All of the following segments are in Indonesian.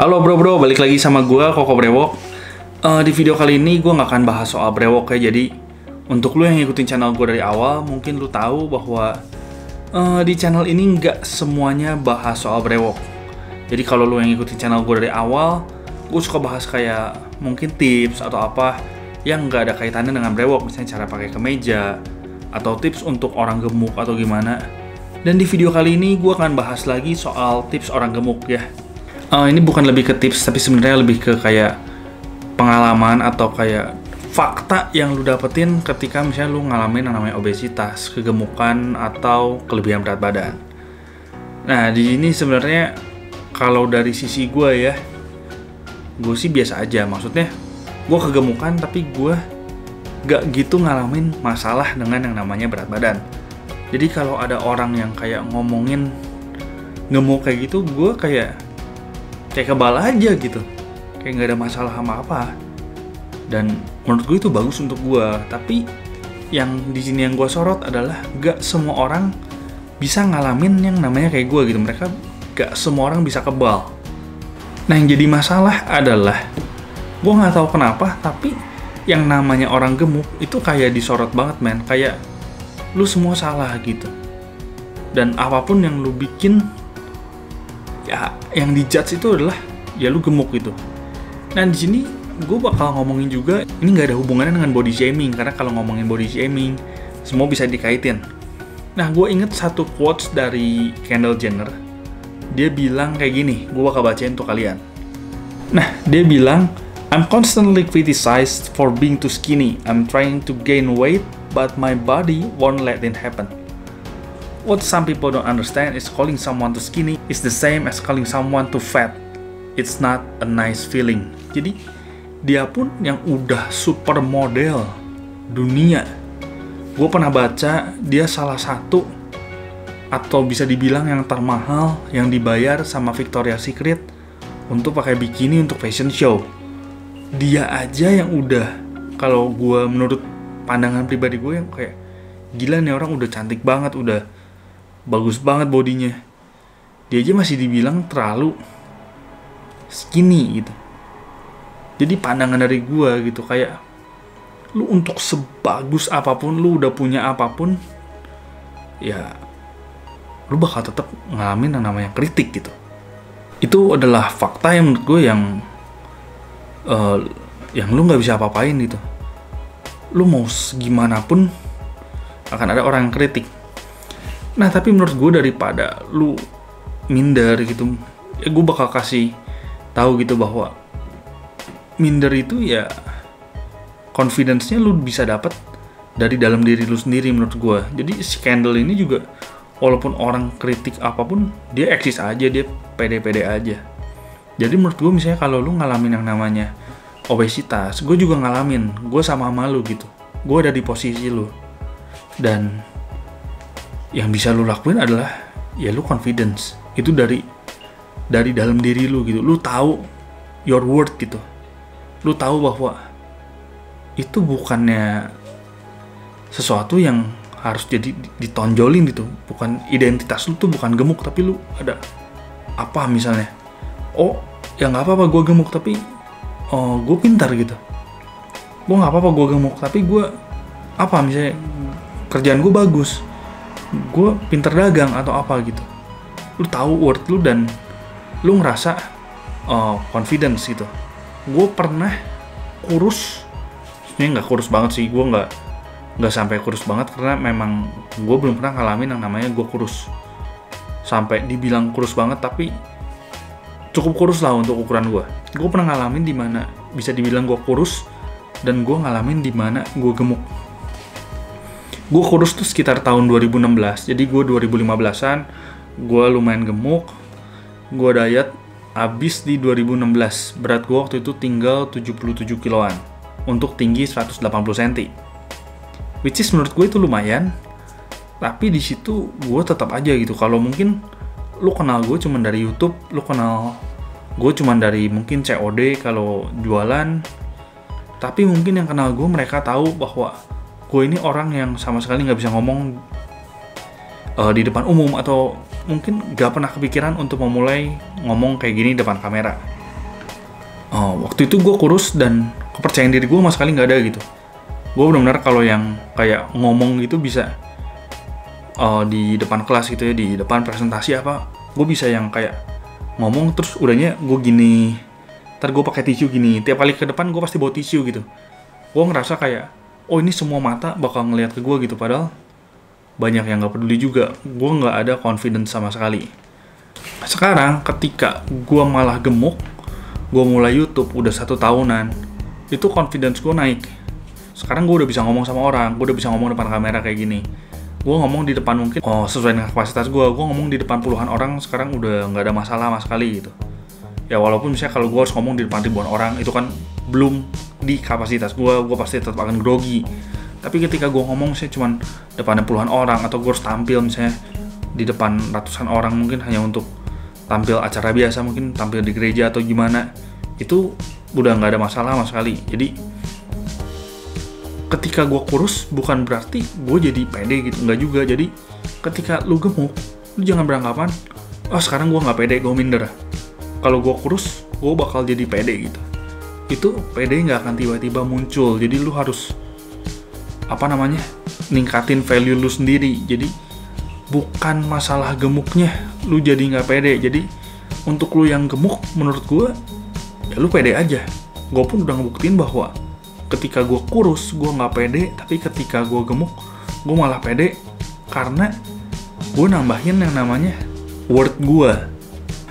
Halo bro, balik lagi sama gue, Koko Brewok. Di video kali ini gue nggak akan bahas soal brewok ya. Jadi untuk lu yang ngikutin channel gue dari awal, mungkin lu tahu bahwa di channel ini nggak semuanya bahas soal brewok. Jadi kalau lu yang ngikutin channel gue dari awal, gue suka bahas kayak mungkin tips atau apa yang nggak ada kaitannya dengan brewok, misalnya cara pakai kemeja atau tips untuk orang gemuk atau gimana. Dan di video kali ini gue akan bahas lagi soal tips orang gemuk ya. Ini bukan lebih ke tips, tapi sebenarnya lebih ke kayak pengalaman atau kayak fakta yang lu dapetin ketika misalnya lu ngalamin yang namanya obesitas, kegemukan, atau kelebihan berat badan. Nah, di sini sebenarnya kalau dari sisi gue ya, gue sih biasa aja. Maksudnya, gue kegemukan tapi gue gak gitu ngalamin masalah dengan yang namanya berat badan. Jadi kalau ada orang yang kayak ngomongin gemuk kayak gitu, gue kayak kebal aja gitu, kayak nggak ada masalah sama apa. Dan menurut gue itu bagus untuk gue. Tapi yang di sini yang gue sorot adalah gak semua orang bisa ngalamin yang namanya kayak gue gitu. Mereka gak semua orang bisa kebal. Nah, yang jadi masalah adalah gue nggak tahu kenapa, tapi yang namanya orang gemuk itu kayak disorot banget, men. Kayak lu semua salah gitu. Dan apapun yang lu bikin, ya yang dijudge itu adalah ya lu gemuk gitu. Nah, di sini gue bakal ngomongin juga, ini nggak ada hubungannya dengan body shaming, karena kalau ngomongin body shaming semua bisa dikaitin. Nah, gue inget satu quotes dari Kendall Jenner. Dia bilang kayak gini, gue bakal bacain untuk kalian. Nah, dia bilang, "I'm constantly criticized for being too skinny. I'm trying to gain weight, but my body won't let it happen. What some people don't understand is calling someone too skinny is the same as calling someone too fat. It's not a nice feeling." Jadi, dia pun yang udah supermodel dunia. Gue pernah baca, dia salah satu atau bisa dibilang yang termahal yang dibayar sama Victoria's Secret untuk pakai bikini untuk fashion show. Dia aja yang udah, kalau gue menurut pandangan pribadi gue, yang kayak gila nih orang udah cantik banget, udah bagus banget bodinya, dia aja masih dibilang terlalu skinny gitu. Jadi pandangan dari gue gitu, kayak lu untuk sebagus apapun, lu udah punya apapun, ya lu bakal tetap ngalamin yang namanya kritik gitu. Itu adalah fakta yang menurut gue yang lu nggak bisa apa-apain gitu. Lu mau gimana pun akan ada orang yang kritik. Nah, tapi menurut gue daripada lu minder gitu, ya gue bakal kasih tahu gitu bahwa minder itu ya confidence-nya lu bisa dapat dari dalam diri lu sendiri menurut gue. Jadi si Kendall ini juga, walaupun orang kritik apapun, dia eksis aja, dia pede-pede aja. Jadi menurut gue misalnya kalau lu ngalamin yang namanya obesitas, gue juga ngalamin, gue sama lu gitu. Gue ada di posisi lu. Dan yang bisa lu lakuin adalah ya lu confidence. Itu dari dalam diri lu gitu. Lu tahu your worth gitu. Lu tahu bahwa itu bukannya sesuatu yang harus jadi ditonjolin gitu. Bukan identitas lu tuh bukan gemuk, tapi lu ada apa misalnya. Oh, ya nggak apa-apa gue gemuk, tapi gue pintar gitu. Gue nggak apa-apa gue gemuk, tapi gue apa misalnya kerjaan gue bagus, gue pintar dagang atau apa gitu. Lu tahu worth lu dan lu ngerasa confidence gitu. Gue pernah kurus, sebenarnya nggak kurus banget sih, gue nggak sampai kurus banget, karena memang gue belum pernah ngalamin yang namanya gue kurus sampai dibilang kurus banget, tapi cukup kurus lah untuk ukuran gue. Gue pernah ngalamin di mana bisa dibilang gue kurus, dan gue ngalamin di mana gue gemuk. Gue kurus tuh sekitar tahun 2016, jadi gue 2015an, gue lumayan gemuk, gue diet, abis di 2016, berat gue waktu itu tinggal 77 kiloan, untuk tinggi 180 cm. Which is menurut gue itu lumayan, tapi di situ gue tetap aja gitu. Kalau mungkin lu kenal gue cuma dari YouTube, lu kenal gue cuma dari mungkin COD kalau jualan, tapi mungkin yang kenal gue mereka tahu bahwa gue ini orang yang sama sekali nggak bisa ngomong di depan umum, atau mungkin gak pernah kepikiran untuk memulai ngomong kayak gini depan kamera. Waktu itu gue kurus dan kepercayaan diri gue sama sekali nggak ada gitu. Gue benar-benar kalau yang kayak ngomong gitu bisa di depan kelas gitu ya, di depan presentasi apa, gue bisa yang kayak ngomong terus udahnya gue gini, ntar gue pakai tisu gini, tiap kali ke depan gue pasti bawa tisu gitu. Gue ngerasa kayak, oh ini semua mata bakal ngelihat ke gue gitu, padahal banyak yang nggak peduli juga. Gue nggak ada confidence sama sekali. Sekarang ketika gue malah gemuk, gue mulai YouTube udah 1 tahunan, itu confidence gue naik. Sekarang gue udah bisa ngomong sama orang, gue udah bisa ngomong depan kamera kayak gini. Gue ngomong di depan mungkin sesuai dengan kapasitas gue ngomong di depan puluhan orang sekarang udah nggak ada masalah sama sekali gitu. Ya walaupun misalnya kalau gue harus ngomong di depan ribuan orang, itu kan belum di kapasitas gue pasti tetap akan grogi. Tapi ketika gue ngomong misalnya cuman depan puluhan orang, atau gue harus tampil misalnya di depan ratusan orang mungkin hanya untuk tampil acara biasa, mungkin tampil di gereja atau gimana, itu udah nggak ada masalah sama sekali. Jadi ketika gue kurus bukan berarti gue jadi pede gitu, nggak juga. Jadi ketika lu gemuk, lu jangan beranggapan, oh sekarang gue nggak pede, gue minder. Kalau gue kurus, gue bakal jadi pede gitu. Itu pede nggak akan tiba-tiba muncul. Jadi lu harus ningkatin value lu sendiri. Jadi bukan masalah gemuknya lu jadi nggak pede. Jadi untuk lu yang gemuk, menurut gue ya lu pede aja. Gue pun udah ngebuktiin bahwa ketika gue kurus gue nggak pede, tapi ketika gue gemuk gue malah pede karena gue nambahin yang namanya worth gue.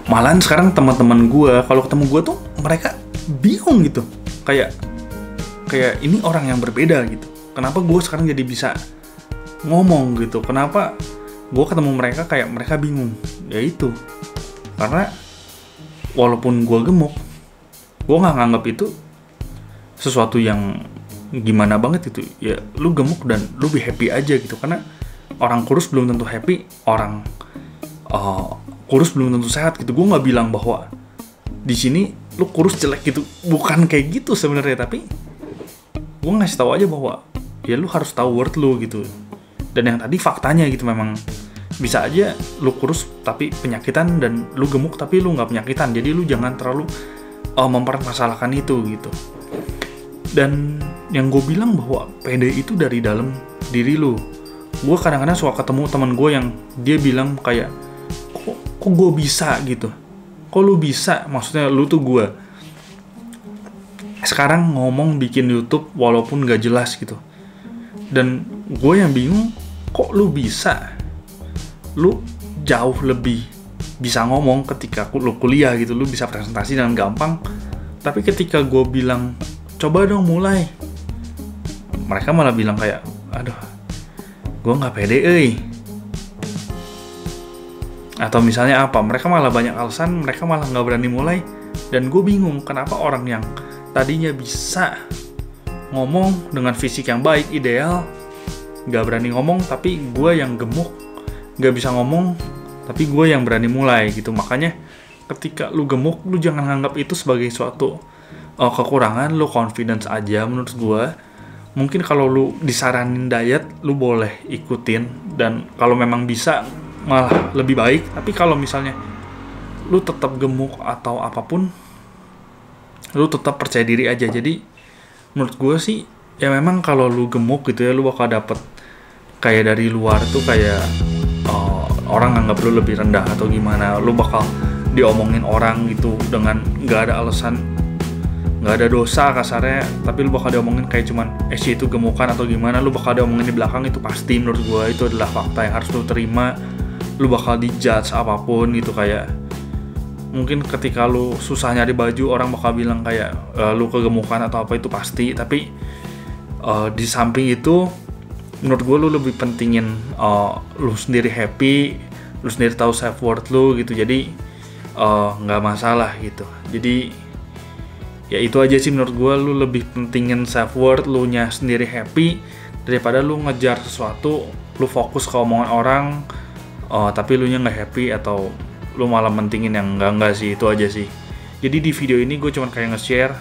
Malahan sekarang teman-teman gue kalau ketemu gue tuh mereka bingung gitu, kayak ini orang yang berbeda gitu. Kenapa gue sekarang jadi bisa ngomong gitu? Kenapa gue ketemu mereka kayak mereka bingung? Ya itu karena walaupun gue gemuk, gue nggak nganggap itu sesuatu yang gimana banget itu. Ya lu gemuk dan lu be happy aja gitu. Karena orang kurus belum tentu happy, orang kurus belum tentu sehat gitu. Gue nggak bilang bahwa di sini lu kurus jelek gitu, bukan kayak gitu sebenarnya. Tapi gue ngasih tahu aja bahwa ya lu harus tahu worth lu gitu. Dan yang tadi faktanya gitu, memang bisa aja lu kurus tapi penyakitan, dan lu gemuk tapi lu nggak penyakitan. Jadi lu jangan terlalu mempermasalahkan itu gitu. Dan yang gue bilang bahwa pede itu dari dalam diri lu. Gue kadang-kadang suka ketemu teman gue yang dia bilang kayak, kok gue bisa gitu, kok lu bisa, maksudnya lu tuh gue sekarang ngomong bikin YouTube walaupun gak jelas gitu. Dan gue yang bingung, kok lu bisa, lu jauh lebih bisa ngomong ketika lu kuliah gitu, lu bisa presentasi dengan gampang. Tapi ketika gue bilang coba dong mulai, mereka malah bilang kayak, aduh gue gak pede atau misalnya apa, mereka malah banyak alasan, mereka malah gak berani mulai. Dan gue bingung kenapa orang yang tadinya bisa ngomong dengan fisik yang baik, ideal, gak berani ngomong. Tapi gue yang gemuk gak bisa ngomong, tapi gue yang berani mulai gitu. Makanya ketika lu gemuk, lu jangan nganggap itu sebagai suatu kekurangan. Lu confidence aja menurut gue. Mungkin kalau lu disaranin diet, lu boleh ikutin, dan kalau memang bisa malah lebih baik. Tapi kalau misalnya lu tetap gemuk atau apapun, lu tetap percaya diri aja. Jadi menurut gue sih ya memang kalau lu gemuk gitu ya, lu bakal dapet kayak dari luar tuh kayak orang nganggap lu lebih rendah atau gimana. Lu bakal diomongin orang gitu dengan gak ada alasan, gak ada dosa kasarnya, tapi lu bakal diomongin kayak cuman itu gemukan atau gimana. Lu bakal diomongin di belakang, itu pasti menurut gue itu adalah fakta yang harus lu terima. Lu bakal dijudge apapun gitu. Kayak mungkin ketika lu susah nyari baju, orang bakal bilang kayak lu kegemukan atau apa, itu pasti. Tapi di samping itu menurut gue lu lebih pentingin lu sendiri happy, lu sendiri tahu self worth lu gitu. Jadi nggak masalah gitu. Jadi ya itu aja sih menurut gue, lu lebih pentingin self worth lu nya sendiri happy daripada lu ngejar sesuatu, lu fokus ke omongan orang tapi lu nya nggak happy, atau lu malah mentingin yang enggak sih. Itu aja sih. Jadi di video ini gue cuma kayak nge-share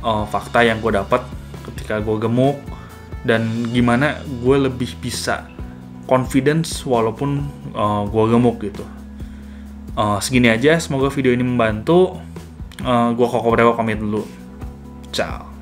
fakta yang gue dapat ketika gue gemuk, dan gimana gue lebih bisa confidence walaupun gue gemuk gitu. Segini aja, semoga video ini membantu. Gue Koko Brewok pamit dulu. Ciao.